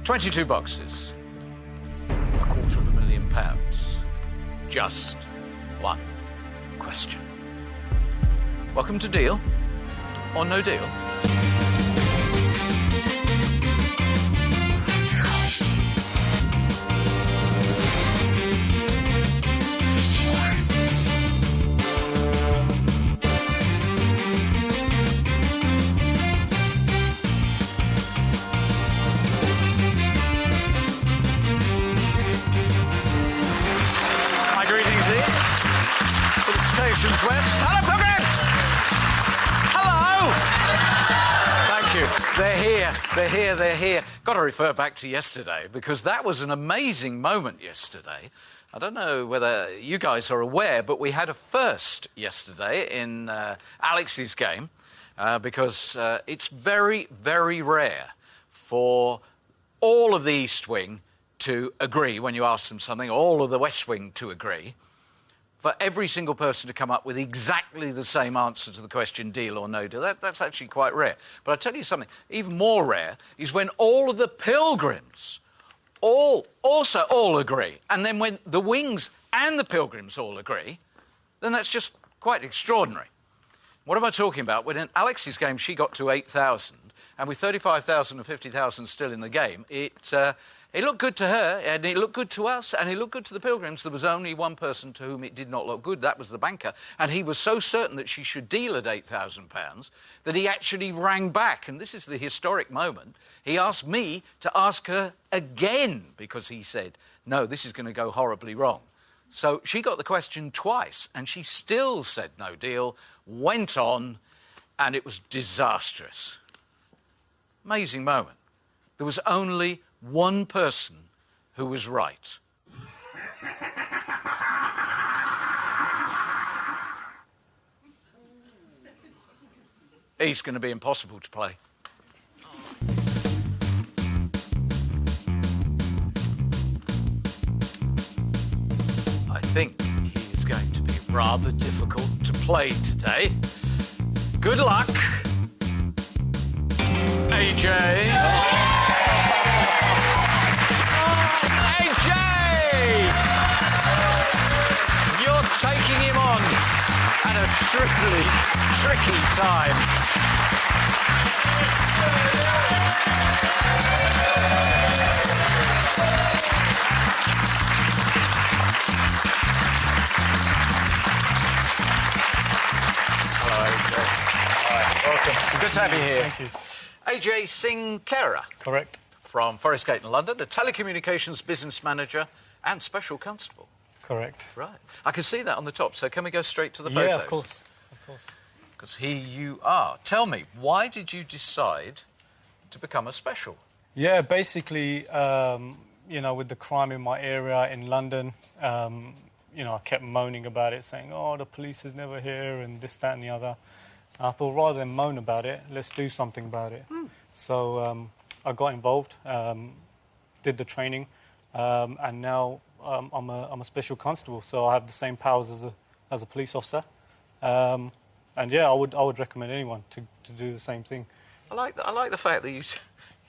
22 boxes. £250,000. Just one question. Welcome to Deal or No Deal. West. Hello, Pilgrims! Hello! Thank you. They're here. Got to refer back to yesterday, because that was an amazing moment yesterday. I don't know whether you guys are aware, but we had a first yesterday in Alex's game, because it's very, very rare for all of the East Wing to agree when you ask them something, all of the West Wing to agree, for every single person to come up with exactly the same answer to the question, deal or no deal. That's actually quite rare. But I'll tell you something, even more rare is when all of the Pilgrims also all agree. And then when the Wings and the Pilgrims all agree, then that's just quite extraordinary. What am I talking about? When in Alex's game she got to 8,000, and with 35,000 and 50,000 still in the game, it looked good to her, and it looked good to us, and it looked good to the Pilgrims. There was only one person to whom it did not look good. That was the banker. And he was so certain that she should deal at £8,000 that he actually rang back. And this is the historic moment. He asked me to ask her again, because he said, no, this is going to go horribly wrong. So she got the question twice, and she still said no deal, went on, and it was disastrous. Amazing moment. There was only one person who was right. He's going to be impossible to play. I think he is going to be rather difficult to play today. Good luck, AJ. Taking him on at a tricky time. Hello, AJ. Hi, welcome. Good to have you here. Thank you. AJ Singh Khera. Correct. From Forest Gate in London, a telecommunications business manager and special constable. Correct. Right. I can see that on the top, so can we go straight to the photos? Yeah, of course. Because here you are. Tell me, why did you decide to become a special? Yeah, basically, with the crime in my area in London, I kept moaning about it, saying, oh, the police is never here and this, that and the other. And I thought, rather than moan about it, let's do something about it. So I got involved, did the training, and now I'm a special constable, so I have the same powers as a police officer. And yeah, I would recommend anyone to do the same thing. I like the fact that you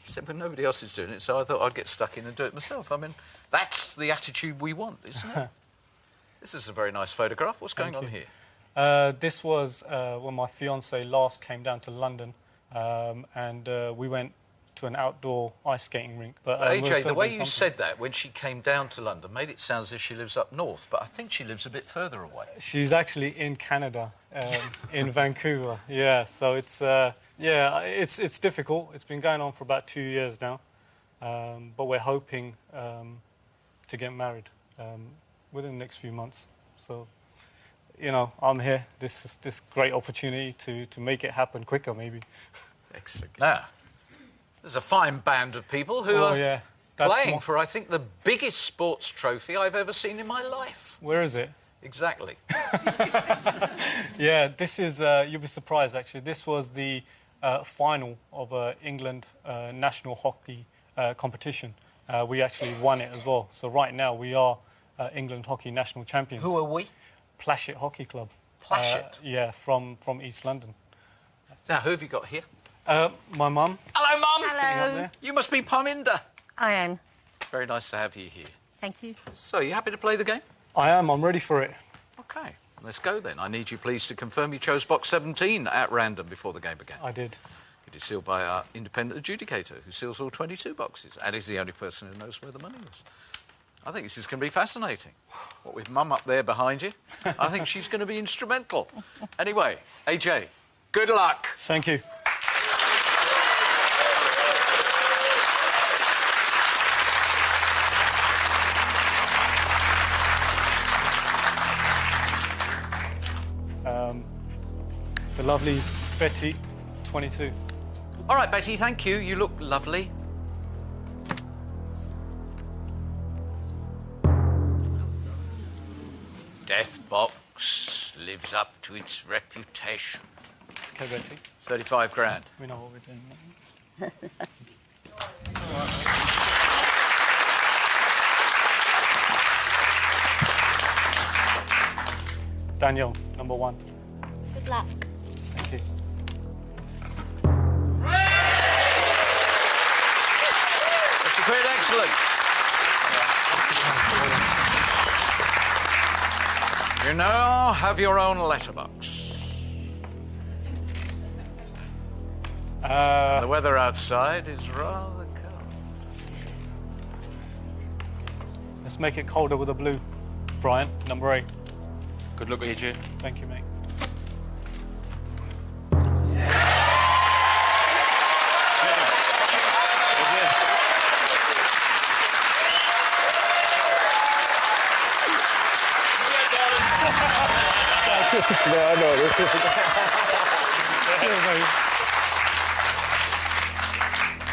said, well, nobody else is doing it, so I thought I'd get stuck in and do it myself. I mean, that's the attitude we want, isn't it? This is a very nice photograph. What's going on here? This was when my fiancée last came down to London, and we went to an outdoor ice skating rink. But AJ, the way you said that when she came down to London made it sound as if she lives up north, but I think she lives a bit further away. She's actually in Canada, in Vancouver. Yeah, so it's difficult. It's been going on for about 2 years now, but we're hoping to get married within the next few months. So, I'm here. This great opportunity to make it happen quicker, maybe. Excellent. Now, there's a fine band of people who are playing for, I think, the biggest sports trophy I've ever seen in my life. Where is it? Exactly. Yeah, this is, you'll be surprised, actually. This was the final of England national hockey competition. We actually won it as well. So right now we are England hockey national champions. Who are we? Plashet Hockey Club. Plashet? Yeah, from East London. Now, who have you got here? My mum. Hello, Mum. Hello. You must be Parminder. I am. Very nice to have you here. Thank you. So, you happy to play the game? I am. I'm ready for it. OK, let's go then. I need you please to confirm you chose box 17 at random before the game began. I did. It is sealed by our independent adjudicator, who seals all 22 boxes, and is the only person who knows where the money is. I think this is going to be fascinating. What with Mum up there behind you, I think she's going to be instrumental. Anyway, AJ, good luck. Thank you. The lovely Betty, 22. All right, Betty, thank you. You look lovely. Death Box lives up to its reputation. It's okay, Betty. 35 grand. We know what we're doing. Daniel, number 1. Good luck. Thank you. Mr. Creed, excellent. You now have your own letterbox. The weather outside is rather cold. Let's make it colder with a blue. Brian, number 8. Good luck, AJ. Thank you, mate.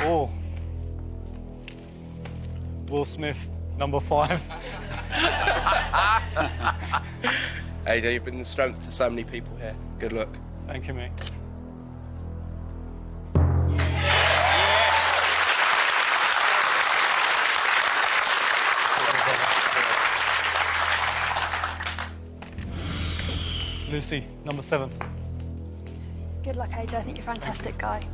Oh. Will Smith, number 5. AJ, you've been the strength to so many people here. Good luck. Thank you, mate. Lucy, number 7. Good luck, AJ. I think you're a fantastic guy.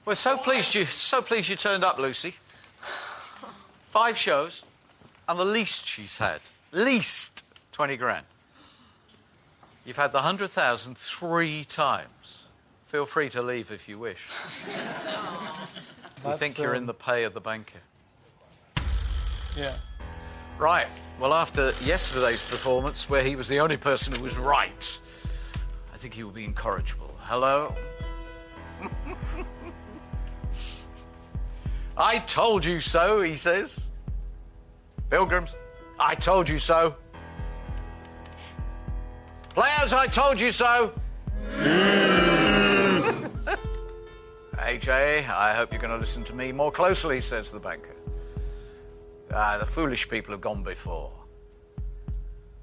We're so pleased you turned up, Lucy. 5 shows, and the least she's had, least 20 grand. You've had the 100,000 3 times. Feel free to leave if you wish. We think you're in the pay of the banker. Yeah. Right. Well, after yesterday's performance, where he was the only person who was right, I think he will be incorrigible. Hello? I told you so, he says. Pilgrims, I told you so. Players, I told you so. AJ, I hope you're going to listen to me more closely, says the banker. The foolish people have gone before.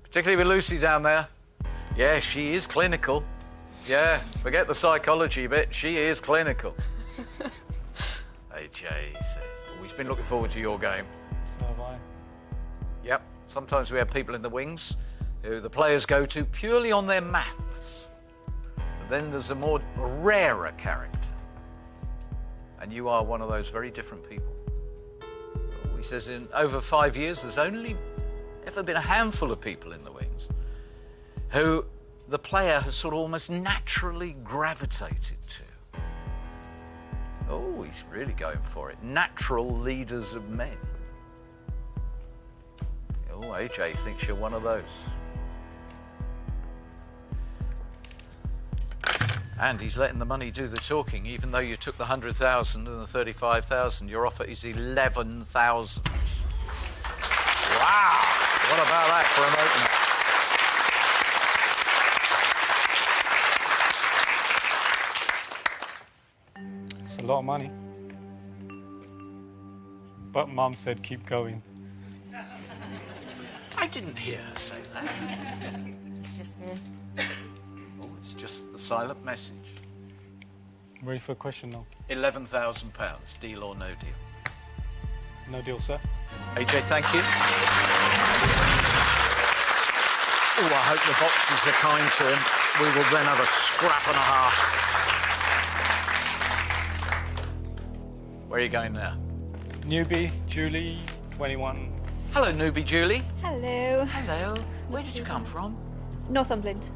Particularly with Lucy down there. Yeah, she is clinical. Yeah, forget the psychology bit. She is clinical. AJ says, always been looking forward to your game. So have I. Yep, sometimes we have people in the wings who the players go to purely on their maths. But then there's a more rarer character. And you are one of those very different people. He says in over 5 years, there's only ever been a handful of people in the wings who the player has sort of almost naturally gravitated to. Oh, he's really going for it. Natural leaders of men. Oh, AJ thinks you're one of those. And he's letting the money do the talking, even though you took the 100,000 and the 35,000. Your offer is 11,000. Wow! What about that for an opener? It's a lot of money. But Mum said keep going. I didn't hear her say that. It's just here. Oh, it's just the silent message. I'm ready for a question now. £11,000, deal or no deal? No deal, sir. AJ, thank you. Oh, I hope the boxers are kind to him. We will then have a scrap and a half. Where are you going now? Newbie, Julie, 21. Hello, newbie Julie. Hello. Hello. Where did you come from? Northumberland.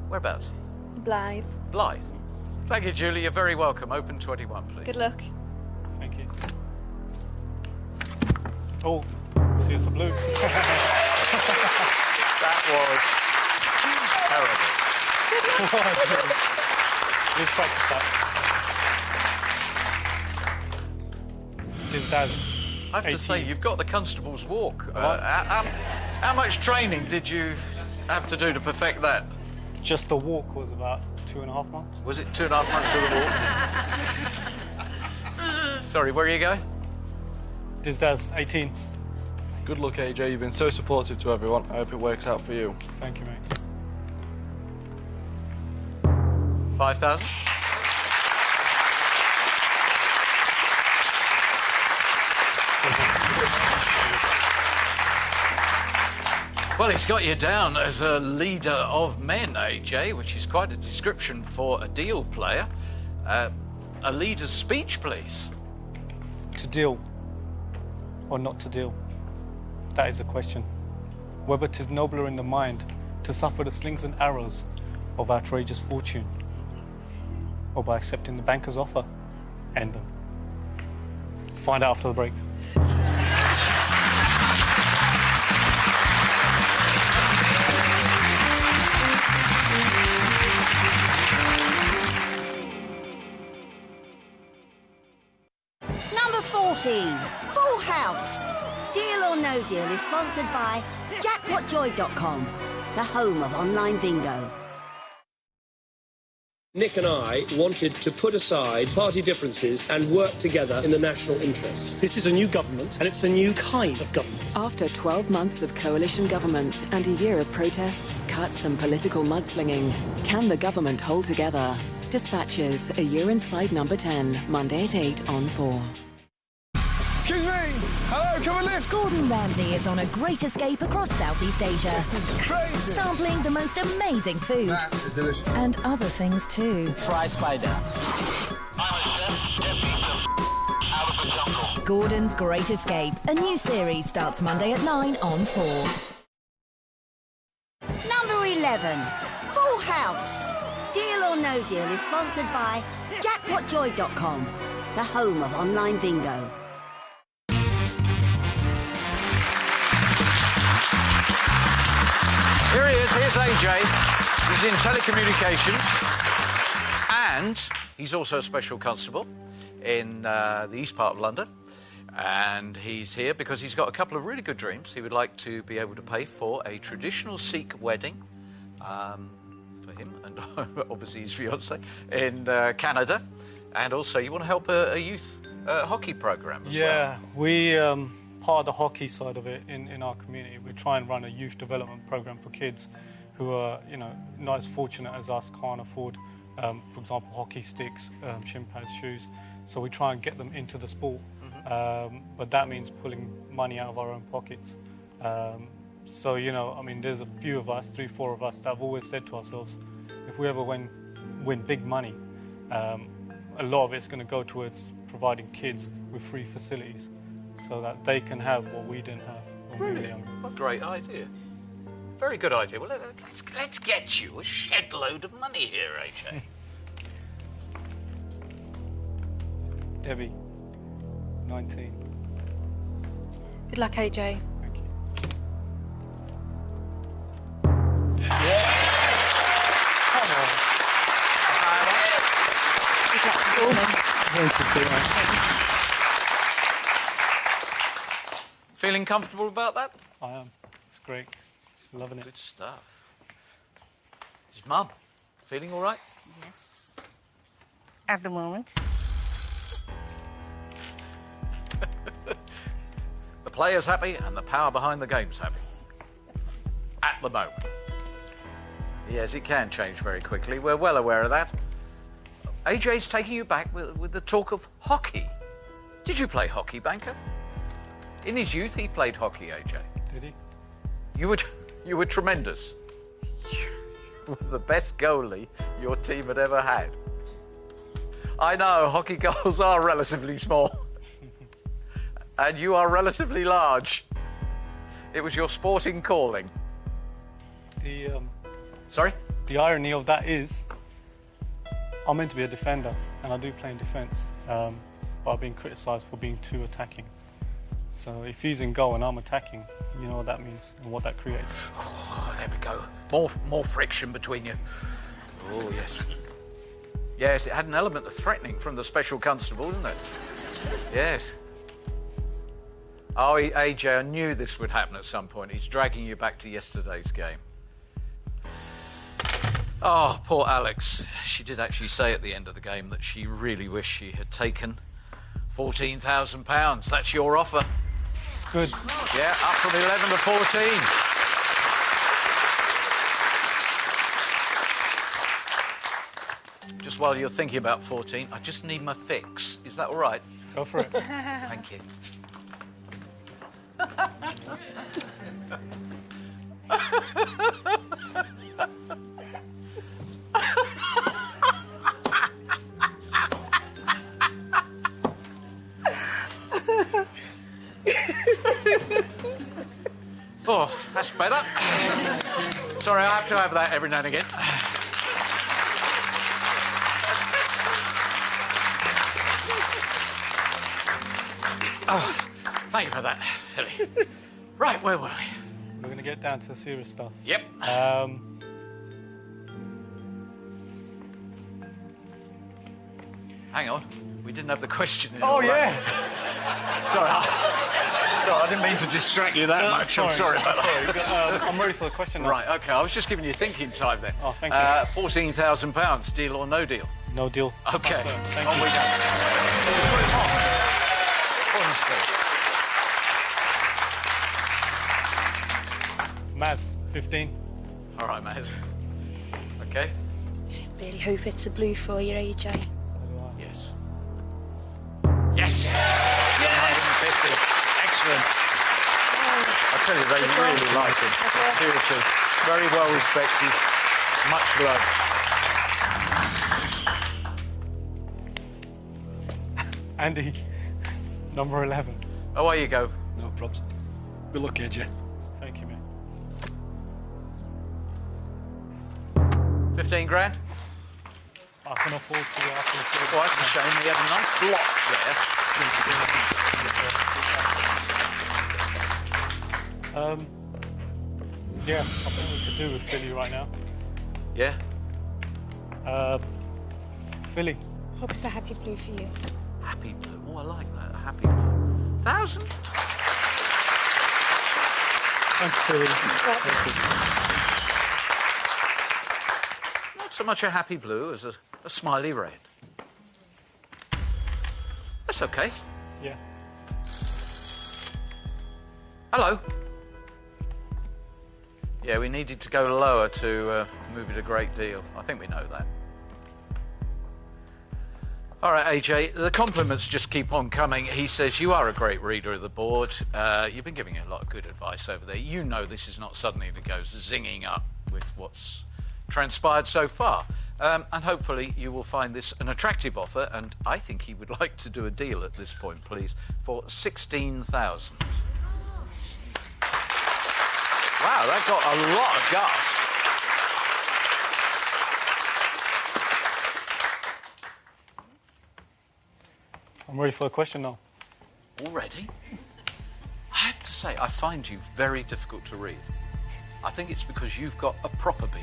Whereabouts? Blythe. Blythe. Thank you, Julie. You're very welcome. Open 21, please. Good luck. Thank you. Oh, see, it's a blue. That was terrible. We've practiced that. His dad's I have to 18. say, you've got the constable's walk. How much training did you have to do to perfect that? Just the walk was about 2.5 months. Was it 2.5 months of the walk? Sorry, where are you going? His dad's 18. Good luck, AJ. You've been so supportive to everyone. I hope it works out for you. Thank you, mate. 5,000. Well, he's got you down as a leader of men, AJ, which is quite a description for a deal player. A leader's speech, please. To deal or not to deal? That is the question. Whether 'tis nobler in the mind to suffer the slings and arrows of outrageous fortune, or by accepting the banker's offer, end them. Find out after the break. Number 14, Full House. Deal or No Deal is sponsored by jackpotjoy.com, the home of online bingo. Nick and I wanted to put aside party differences and work together in the national interest. This is a new government, and it's a new kind of government. After 12 months of coalition government and a year of protests, cuts and political mudslinging, can the government hold together? Dispatches, A Year Inside Number 10, Monday at 8 on 4. Excuse me! Hello, come and lift! Gordon Ramsay is on a great escape across Southeast Asia. This is crazy! Sampling the most amazing food. That is delicious. And other things too. Fry spider. Gordon's Great Escape. A new series starts Monday at 9 on 4. Number 11, Full House. Deal or No Deal is sponsored by jackpotjoy.com, the home of online bingo. Here he is. Here's AJ. He's in telecommunications. And he's also a special constable in the east part of London. And he's here because he's got a couple of really good dreams. He would like to be able to pay for a traditional Sikh wedding for him and obviously his fiancée in Canada. And also you want to help a youth hockey program as well. Yeah, we, part of the hockey side of it in our community, we try and run a youth development program for kids who are, you know, not as fortunate as us, can't afford, for example, hockey sticks, shin pads, shoes. So we try and get them into the sport. But that means pulling money out of our own pockets. So, you know, I mean, there's a few of us, 3-4 of us, that have always said to ourselves, if we ever win big money, a lot of it's going to go towards providing kids with free facilities so that they can have what we didn't have when we were young. What a great idea. Very good idea. Well, let's get you a shed load of money here, AJ. Debbie, 19. Good luck, AJ. Thank you. Feeling comfortable about that? I am. It's great. Loving it. Good stuff. His mum, feeling all right? Yes. At the moment. The player's happy and the power behind the game's happy. At the moment. Yes, it can change very quickly. We're well aware of that. AJ's taking you back with the talk of hockey. Did you play hockey, Banker? In his youth, he played hockey, AJ. Did he? You were tremendous. You were the best goalie your team had ever had. I know, hockey goals are relatively small. And you are relatively large. It was your sporting calling. Sorry? The irony of that is, I'm meant to be a defender, and I do play in defence, but I've been criticised for being too attacking. So if he's in goal and I'm attacking, you know what that means and what that creates. Oh, there we go. More friction between you. Oh, yes. Yes, it had an element of threatening from the special constable, didn't it? Yes. Oh, AJ, I knew this would happen at some point. He's dragging you back to yesterday's game. Oh, poor Alex. She did actually say at the end of the game that she really wished she had taken £14,000. That's your offer. Good. Yeah, up from 11 to 14. Just while you're thinking about 14, I just need my fix. Is that all right? Go for it. Thank you. Oh, that's better. Sorry, I have to have that every now and again. Oh, thank you for that, Philly. Right, where were we? We're going to get down to the serious stuff. Yep. Hang on. We didn't have the question in. Oh, yeah. Sorry, I didn't mean to distract you that much. I'm sorry about that. I'm ready for the question now. Right, OK. I was just giving you thinking time then. Oh, thank you. £14,000, deal or no deal? No deal. OK. Thank On you. we go. Put him on. Honestly. Maz, 15. All right, Maz. OK. Really hope it's a blue for you, AJ. Yes. Yes! 150. Excellent. I tell you, they really like him. Seriously. Very well respected. Much loved. Andy, number 11. Away you go. No probs. Good luck, AJ. Thank you, mate. 15 grand? I can afford to. Oh, that's a shame. He had a nice block there. Yeah, I think we could do with Philly right now. Yeah? Philly. Hope it's a happy blue for you. Happy blue. Oh, I like that. A happy blue. 1,000? Thanks, Philly. Not so much a happy blue as a smiley red. That's okay. Yeah. Hello. Yeah, we needed to go lower to move it a great deal. I think we know that. All right, AJ, the compliments just keep on coming. He says you are a great reader of the board. You've been giving a lot of good advice over there. You know this is not something that goes zinging up with what's transpired so far. And hopefully you will find this an attractive offer, and I think he would like to do a deal at this point, please, for 16,000. Wow, that got a lot of gasp. I'm ready for the question now. Already? I have to say, I find you very difficult to read. I think it's because you've got a proper beard.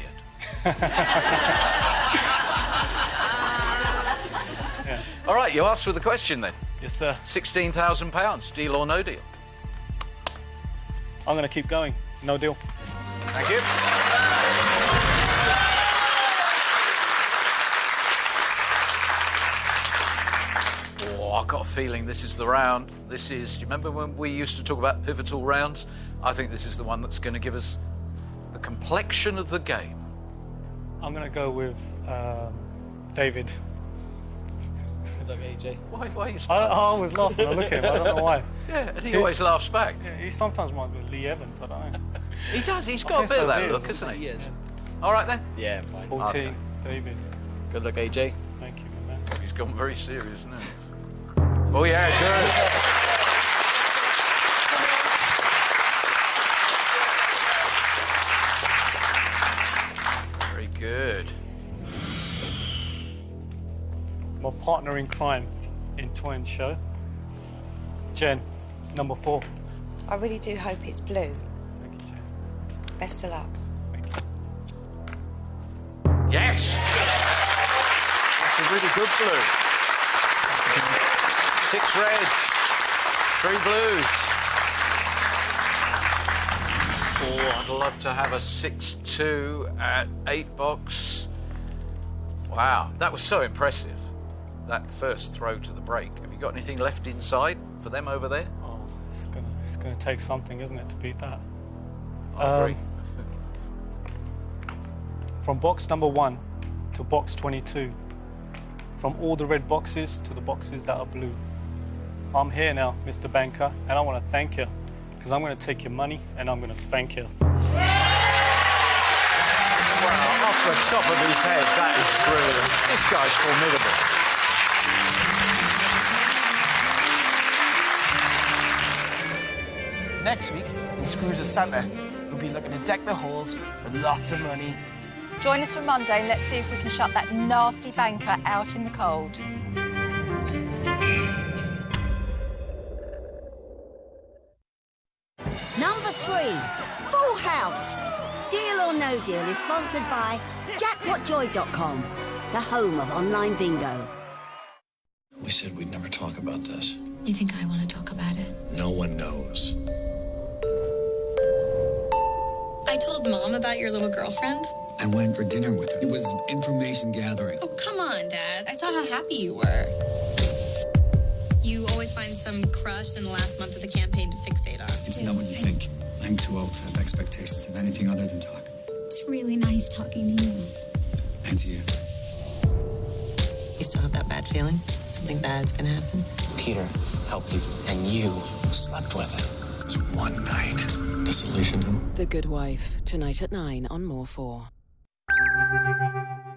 Yeah. All right, you asked for the question then. Yes, sir. £16,000, deal or no deal? I'm going to keep going. No deal. Thank you. Oh, I've got a feeling this is the round. This is, do you remember when we used to talk about pivotal rounds? I think this is the one that's going to give us the complexion of the game. I'm going to go with David. Good luck, AJ. Why are you I smiling? always laugh when I look at him. I don't know why. Yeah, and he always laughs back. Yeah, he sometimes reminds me of Lee Evans. I don't know. He does. He's got a bit of that look, hasn't he? He is. All right, then. Yeah, fine. 14, Okay. David. Good luck, AJ. Thank you, my man. He's gone very serious now. Oh, yeah, good. Very good. My partner in crime in Twine Show. Jen, number 4. I really do hope it's blue. Thank you, Jen. Best of luck. Thank you. Yes! That's a really good blue. 6 reds, 3 blues. Oh, I'd love to have a 6-2 at 8 box. Wow, that was so impressive. That first throw to the break. Have you got anything left inside for them over there? Oh, it's gonna take something, isn't it, to beat that? I agree. From box number 1 to box 22, from all the red boxes to the boxes that are blue, I'm here now, Mr. Banker, and I want to thank you because I'm going to take your money and I'm going to spank you. Well, off the top of his head, that is brilliant. This guy's formidable. Next week, in Scrooge's Santa, we'll be looking to deck the halls with lots of money. Join us for Monday and let's see if we can shut that nasty banker out in the cold. Number 3, Full House. Deal or No Deal is sponsored by JackpotJoy.com, the home of online bingo. We said we'd never talk about this. You think I want to talk about it? No one knows. I told Mom about your little girlfriend. I went for dinner with her. It was information gathering. Oh, come on, Dad. I saw how happy you were. You always find some crush in the last month of the campaign to fixate on. It's not what you think. I'm too old to have expectations of anything other than talk. It's really nice talking to you. And to you. You still have that bad feeling? Something bad's gonna happen? Peter helped you, and you slept with him. It was one night. Disillusioned him. The Good Wife, tonight at 9 on More 4.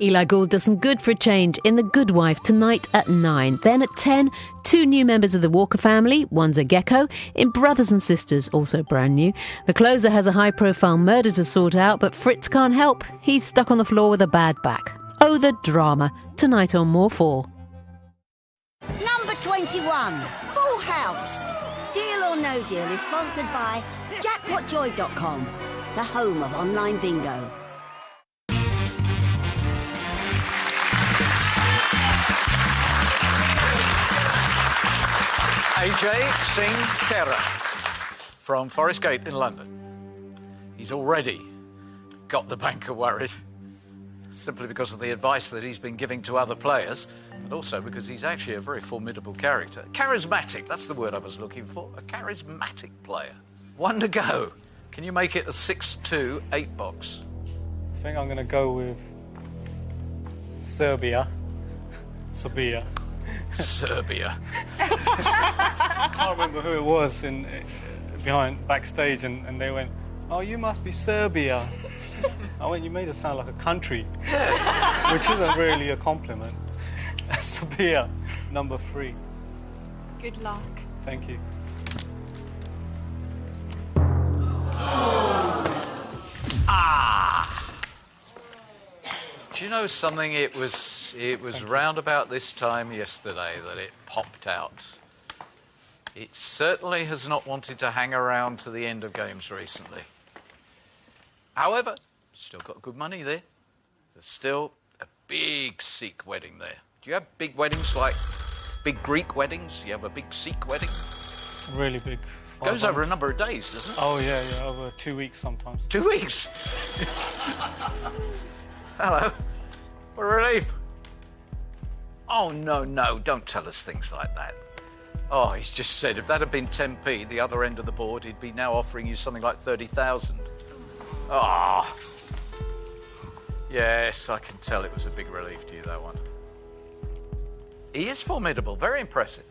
Eli Gould does some good for a change in The Good Wife tonight at 9. Then at 10, 2 new members of the Walker family. One's a gecko in Brothers and Sisters, also brand new. The closer has a high-profile murder to sort out, but Fritz can't help. He's stuck on the floor with a bad back. Oh, the drama. Tonight on More 4. Number 21, Full House. Deal or No Deal is sponsored by JackpotJoy.com, the home of online bingo. AJ Singh Khera from Forest Gate in London. He's already got the banker worried, simply because of the advice that he's been giving to other players, but also because he's actually a very formidable character. Charismatic, that's the word I was looking for. A charismatic player. 1 to go. Can you make it a 6-2 8 box? I think I'm going to go with Serbia. Serbia. Serbia. I can't remember who it was behind backstage, and they went, "Oh, you must be Serbia." I went, "You made it sound like a country," which isn't really a compliment. Serbia, number 3. Good luck. Thank you. Do you know something? It was round about this time yesterday that it popped out. It certainly has not wanted to hang around to the end of games recently. However, still got good money there. There's still a big Sikh wedding there. Do you have big weddings like big Greek weddings? You have a big Sikh wedding? Really big. Goes over a number of days, doesn't it? Oh, yeah, over 2 weeks sometimes. 2 weeks? Hello. What a relief. Oh, no, don't tell us things like that. Oh, he's just said if that had been 10p, the other end of the board, he'd be now offering you something like 30,000. Ah. Oh. Yes, I can tell it was a big relief to you, that one. He is formidable, very impressive.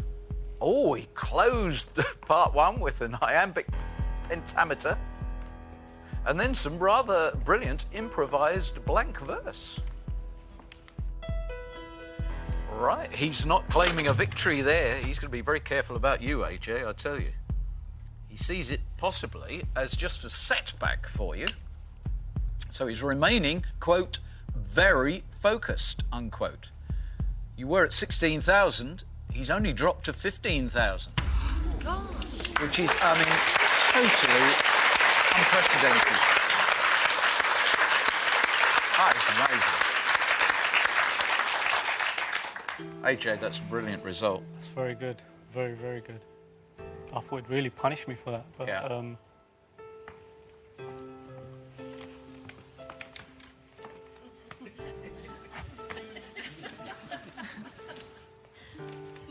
Oh, he closed part 1 with an iambic pentameter. And then some rather brilliant improvised blank verse. Right, he's not claiming a victory there. He's going to be very careful about you, AJ, I tell you. He sees it possibly as just a setback for you. So he's remaining, quote, very focused, unquote. You were at 16,000. He's only dropped to 15,000. God. Which is, I mean, totally unprecedented. That is amazing. AJ, that's a brilliant result. That's very good. Very, very good. I thought it really punished me for that. But, yeah.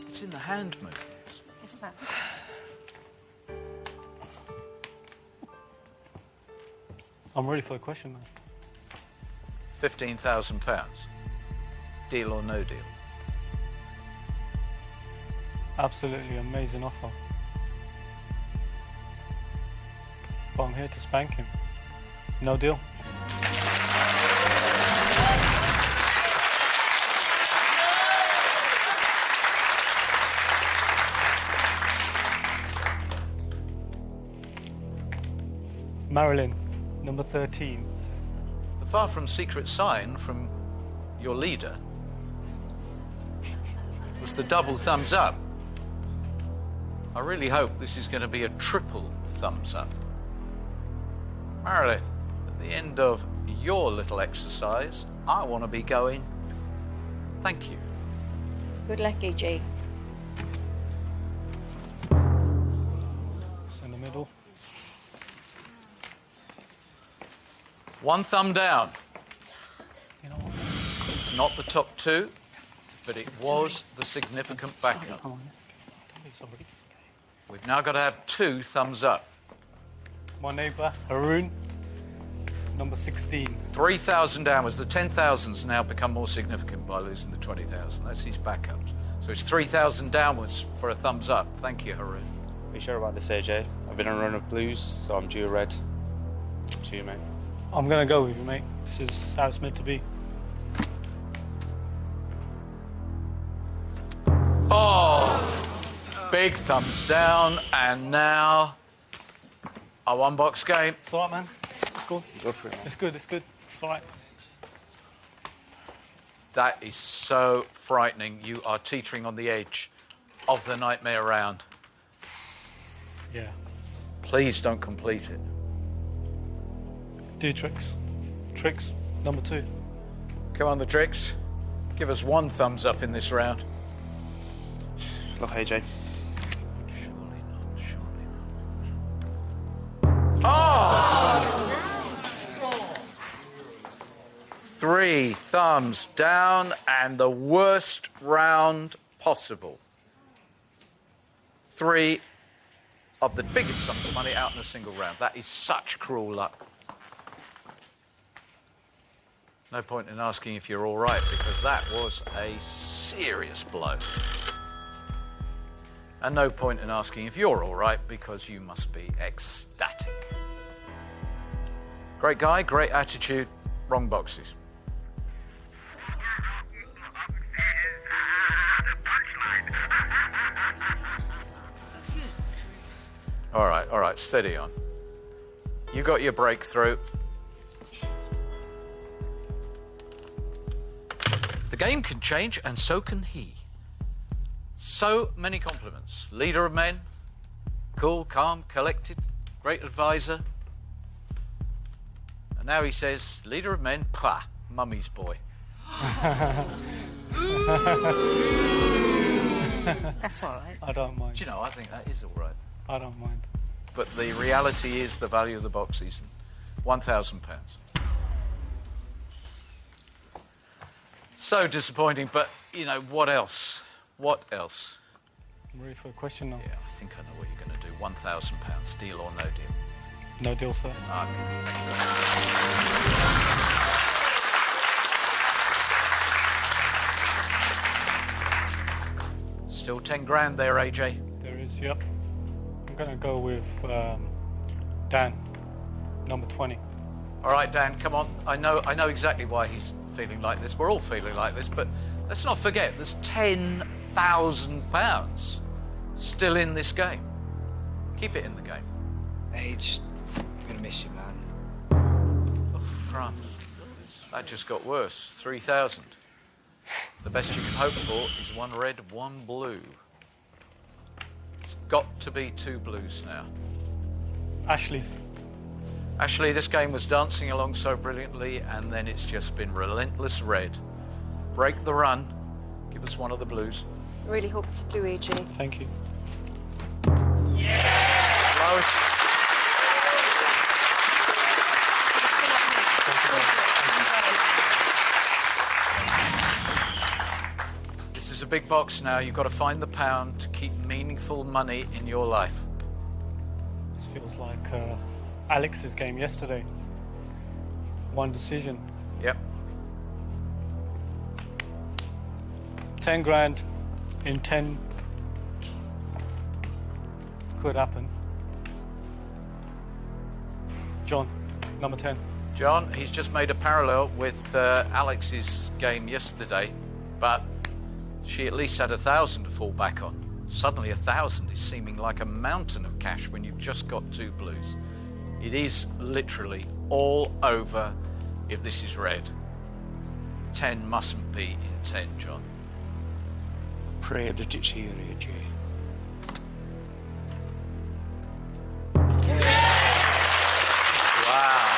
It's in the hand movement. It's just that. I'm ready for the question now. £15,000. Deal or no deal? Absolutely amazing offer. But I'm here to spank him. No deal. Marilyn, number 13. The far from secret sign from your leader was the double thumbs up. I really hope this is going to be a triple thumbs up. Marilyn, at the end of your little exercise, I want to be going, thank you. Good luck, AJ. It's in the middle. One thumb down. You know what? It's not the top two, but it was the significant backup. We've now got to have 2 thumbs up. My neighbour, Haroon, number 16. 3,000 downwards. The 10,000's now become more significant by losing the 20,000. That's his backup. So it's 3,000 downwards for a thumbs up. Thank you, Haroon. Be sure about this, AJ. I've been on a run of blues, so I'm due a red. Up to you, mate. I'm going to go with you, mate. This is how it's meant to be. Oh! Big thumbs down, and now a one-box game. It's all right, man. It's cool. Go for it. It's good, it's good. It's all right. That is so frightening. You are teetering on the edge of the nightmare round. Yeah. Please don't complete it. Do tricks. Tricks, number 2. Come on, the tricks. Give us 1 thumbs up in this round. Look, AJ. Oh! 3 thumbs down, and the worst round possible. 3 of the biggest sums of money out in a single round. That is such cruel luck. No point in asking if you're all right, because that was a serious blow. And no point in asking if you're all right, because you must be ecstatic. Great guy, great attitude, wrong boxes. All right, steady on. You got your breakthrough. The game can change, and so can he. So many compliments. Leader of men, cool, calm, collected, great advisor. And now he says, leader of men, pah, mummy's boy. That's all right. I don't mind. Do you know, I think that is all right. I don't mind. But the reality is the value of the boxes, £1,000. So disappointing, but, you know, what else? What else? I'm ready for a question now. Yeah, I think I know what you're going to do. £1,000, deal or no deal? No deal, sir. Okay, thank you. Still 10 grand there, AJ. There is, yep. I'm going to go with Dan, number 20. All right, Dan, come on. I know exactly why he's feeling like this. We're all feeling like this, but let's not forget there's £10,000 still in this game. Keep it in the game. Age, I'm gonna miss you, man. Oh, France. That just got worse. 3,000. The best you can hope for is 1 red, 1 blue. It's got to be 2 blues now. Ashley. Ashley, this game was dancing along so brilliantly, and then it's just been relentless red. Break the run. Give us 1 of the blues. I really hope it's a blue, AJ. Thank you. Lois. This is a big box now. You've got to find the pound to keep meaningful money in your life. This feels like Alex's game yesterday. 1 decision. Yep. 10 grand in 10 could happen. John, number 10. John, he's just made a parallel with Alex's game yesterday, but she at least had 1,000 to fall back on. Suddenly 1,000 is seeming like a mountain of cash when you've just got 2 blues. It is literally all over if this is red. 10 mustn't be in 10, John. Pray that it's here, AJ. Wow.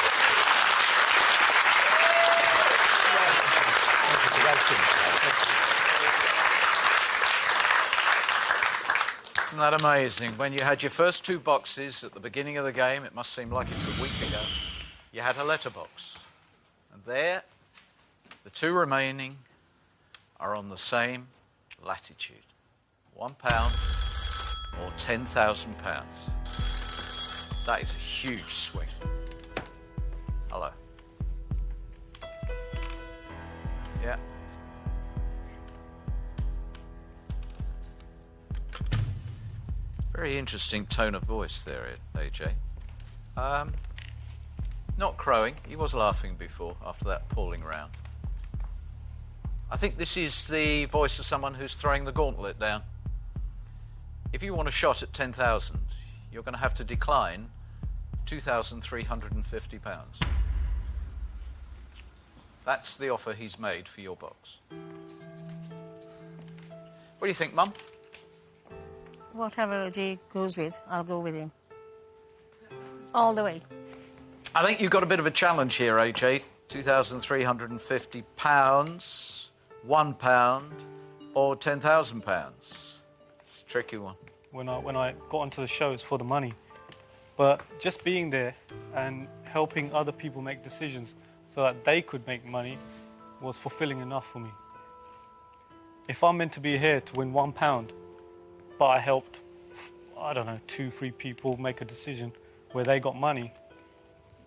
Isn't that amazing? When you had your first 2 boxes at the beginning of the game, it must seem like it's a week ago, you had a letterbox. And there, the 2 remaining are on the same latitude. £1 or £10,000. That is a huge swing. Hello. Yeah. Very interesting tone of voice there, AJ. Not crowing. He was laughing before, after that appalling round. I think this is the voice of someone who's throwing the gauntlet down. If you want a shot at 10,000, you're going to have to decline £2,350. That's the offer he's made for your box. What do you think, Mum? Whatever Jay goes with, I'll go with him. All the way. I think you've got a bit of a challenge here, AJ. £2,350, £1 or £10,000. It's a tricky one. When I got onto the show, it's for the money. But just being there and helping other people make decisions so that they could make money was fulfilling enough for me. If I'm meant to be here to win £1, but I helped, I don't know, 2-3 people make a decision where they got money,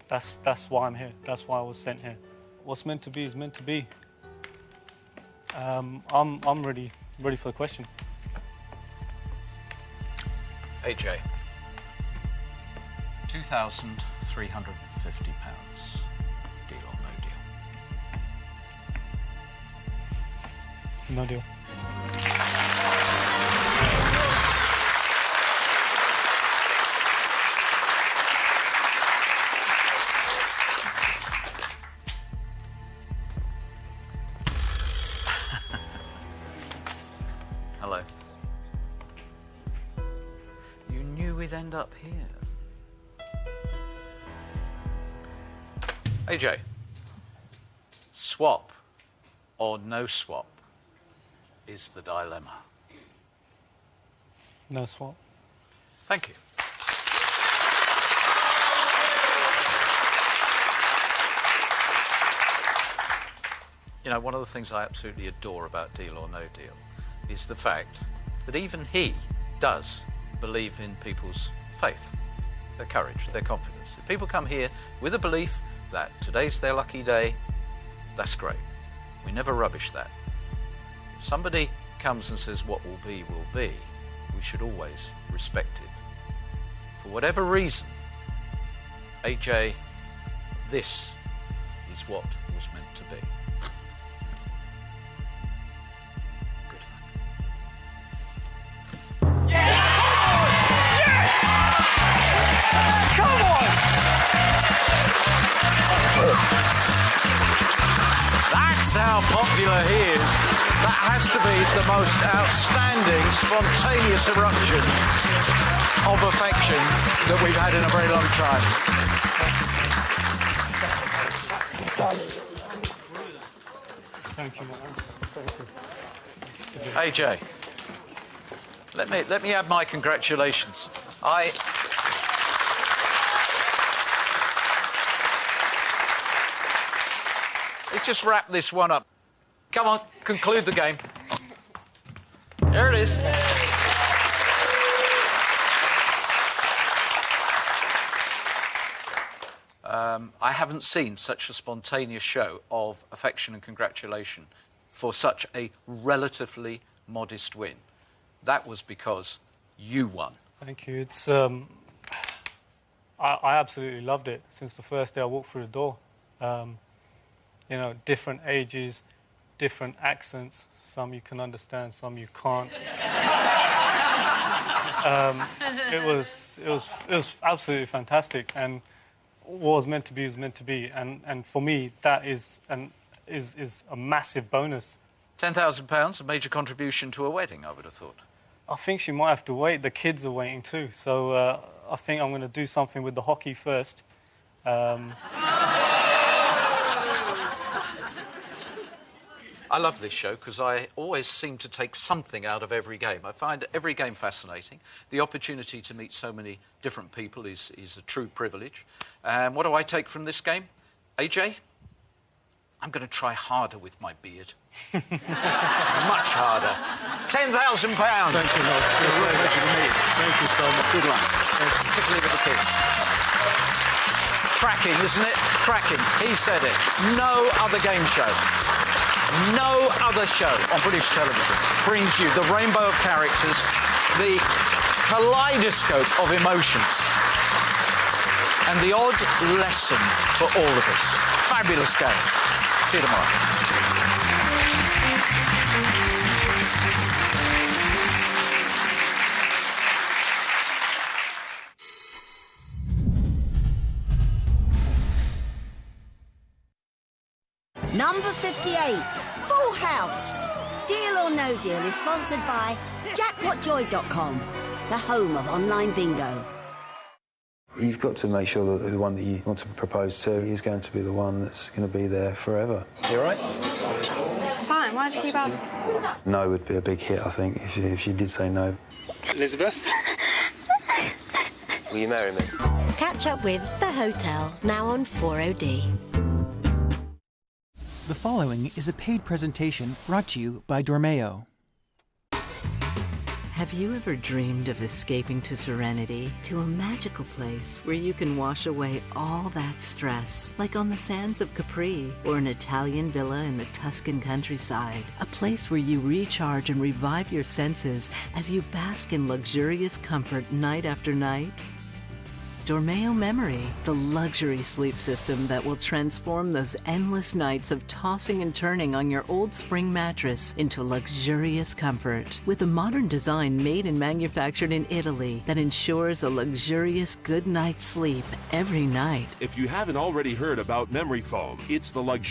that's why I'm here. That's why I was sent here. What's meant to be is meant to be. I'm ready for the question. AJ, £2,350. Deal or no deal? No deal. Hello. You knew we'd end up here. AJ, swap or no swap is the dilemma. No swap. Thank you. You know, one of the things I absolutely adore about Deal or No Deal is the fact that even he does believe in people's faith, their courage, their confidence. If people come here with a belief that today's their lucky day, that's great. We never rubbish that. If somebody comes and says what will be, we should always respect it. For whatever reason, AJ this is what was meant to be. Good luck. Yes! Come on! That's how popular he is. That has to be the most outstanding, spontaneous eruption of affection that we've had in a very long time. Thank you, man. AJ, let me add my congratulations. Let's just wrap this one up. Come on, conclude the game. Here it is. I haven't seen such a spontaneous show of affection and congratulation for such a relatively modest win. That was because you won. Thank you. It's I absolutely loved it since the first day I walked through the door. You know, different ages, different accents. Some you can understand, some you can't. It was absolutely fantastic, and what was meant to be was meant to be. And for me, that is a massive bonus. £10,000, a major contribution to a wedding, I would have thought. I think she might have to wait. The kids are waiting too. So I think I'm going to do something with the hockey first. I love this show because I always seem to take something out of every game. I find every game fascinating. The opportunity to meet so many different people is a true privilege. And what do I take from this game? AJ, I'm going to try harder with my beard. Much harder. £10,000. Thank you, Noel. Thank you so much. Good luck. Particularly with the kids. Cracking, isn't it? Cracking. He said it. No other game show. No other show on British television brings you the rainbow of characters, the kaleidoscope of emotions, and the odd lesson for all of us. Fabulous game. See you tomorrow. Number 58, Full House. Deal or No Deal is sponsored by JackpotJoy.com, the home of online bingo. You've got to make sure that the one that you want to propose to is going to be the one that's going to be there forever. You all right? Fine, why did you keep asking? No would be a big hit, I think, if she did say no. Elizabeth? Will you marry me? Catch up with The Hotel, now on 4OD. The following is a paid presentation brought to you by Dormeo. Have you ever dreamed of escaping to serenity, to a magical place where you can wash away all that stress, like on the sands of Capri or an Italian villa in the Tuscan countryside, a place where you recharge and revive your senses as you bask in luxurious comfort night after night? Dormeo Memory, the luxury sleep system that will transform those endless nights of tossing and turning on your old spring mattress into luxurious comfort. With a modern design made and manufactured in Italy that ensures a luxurious good night's sleep every night. If you haven't already heard about Memory Foam, it's the luxurious